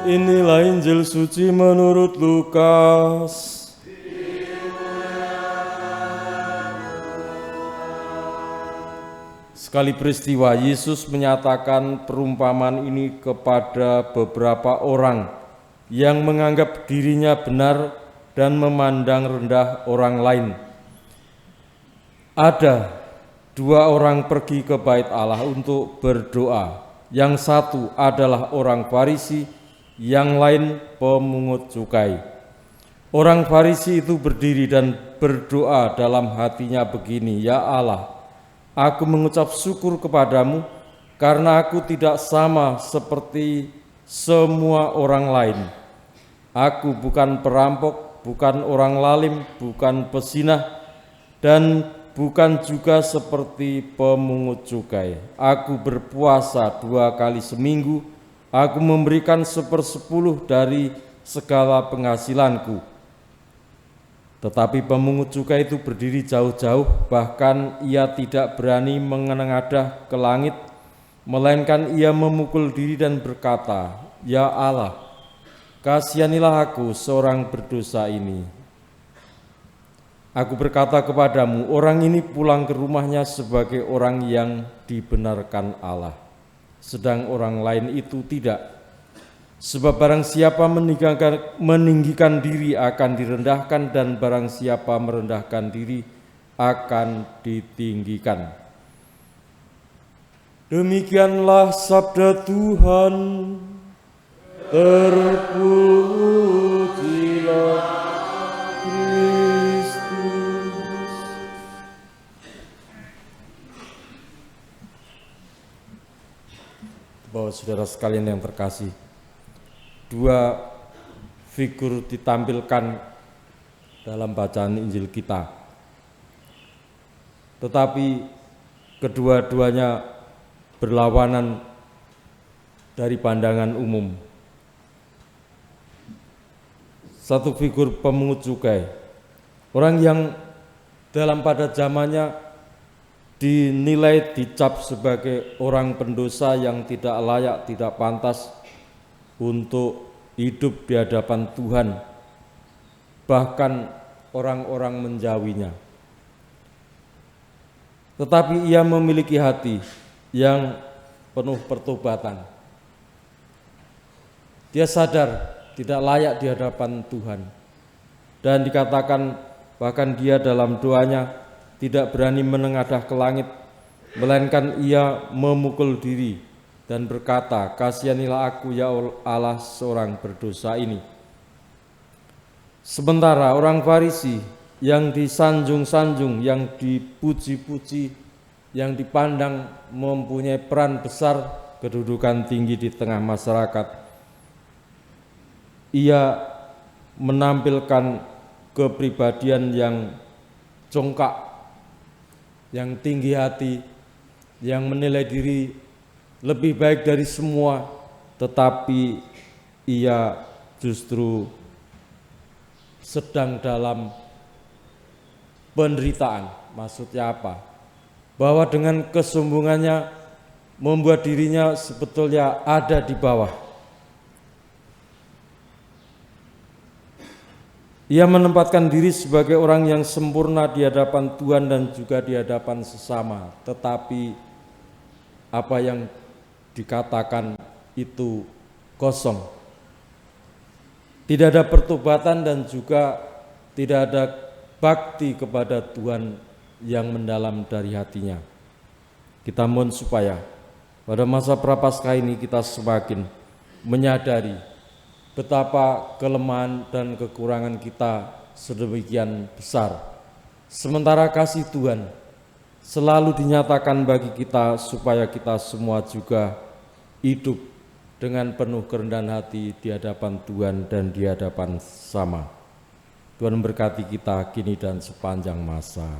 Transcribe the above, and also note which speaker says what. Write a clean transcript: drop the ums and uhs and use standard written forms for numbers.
Speaker 1: Inilah Injil suci menurut Lukas. Sekali peristiwa, Yesus menyatakan perumpamaan ini kepada beberapa orang yang menganggap dirinya benar dan memandang rendah orang lain. Ada dua orang pergi ke bait Allah untuk berdoa. Yang satu adalah orang Farisi, yang lain pemungut cukai. Orang Farisi itu berdiri dan berdoa dalam hatinya begini, "Ya Allah, aku mengucap syukur kepadamu karena aku tidak sama seperti semua orang lain. Aku bukan perampok, bukan orang lalim, bukan pezinah, dan bukan juga seperti pemungut cukai. Aku berpuasa 2 kali seminggu. Aku memberikan 1/10 dari segala penghasilanku." Tetapi pemungut cukai itu berdiri jauh-jauh, bahkan ia tidak berani menengadah ke langit, melainkan ia memukul diri dan berkata, "Ya Allah, kasihanilah aku seorang berdosa ini." Aku berkata kepadamu, orang ini pulang ke rumahnya sebagai orang yang dibenarkan Allah, sedang orang lain itu tidak. Sebab barang siapa meninggikan diri akan direndahkan, dan barang siapa merendahkan diri akan ditinggikan. Demikianlah sabda Tuhan. Terpujilah Kristus. Bapak saudara sekalian yang terkasih, dua figur ditampilkan dalam bacaan Injil kita, tetapi kedua-duanya berlawanan dari pandangan umum. Satu figur pemungut cukai, orang yang dalam pada zamannya dinilai, dicap sebagai orang pendosa yang tidak layak, tidak pantas untuk hidup di hadapan Tuhan, bahkan orang-orang menjauhinya. Tetapi ia memiliki hati yang penuh pertobatan. Dia sadar tidak layak di hadapan Tuhan, dan dikatakan bahkan dia dalam doanya tidak berani menengadah ke langit, melainkan ia memukul diri dan berkata, "Kasihanilah aku ya Allah seorang berdosa ini." Sementara orang Farisi yang disanjung-sanjung, yang dipuji-puji, yang dipandang mempunyai peran besar, kedudukan tinggi di tengah masyarakat, ia menampilkan kepribadian yang congkak, yang tinggi hati, yang menilai diri lebih baik dari semua, tetapi ia justru sedang dalam penderitaan. Maksudnya apa? Bahwa dengan kesombongannya membuat dirinya sebetulnya ada di bawah. Ia menempatkan diri sebagai orang yang sempurna di hadapan Tuhan dan juga di hadapan sesama, tetapi apa yang dikatakan itu kosong. Tidak ada pertobatan dan juga tidak ada bakti kepada Tuhan yang mendalam dari hatinya. Kita mohon supaya pada masa Prapaskah ini kita semakin menyadari betapa kelemahan dan kekurangan kita sedemikian besar. Sementara kasih Tuhan selalu dinyatakan bagi kita supaya kita semua juga hidup dengan penuh kerendahan hati di hadapan Tuhan dan di hadapan sesama. Tuhan memberkati kita kini dan sepanjang masa.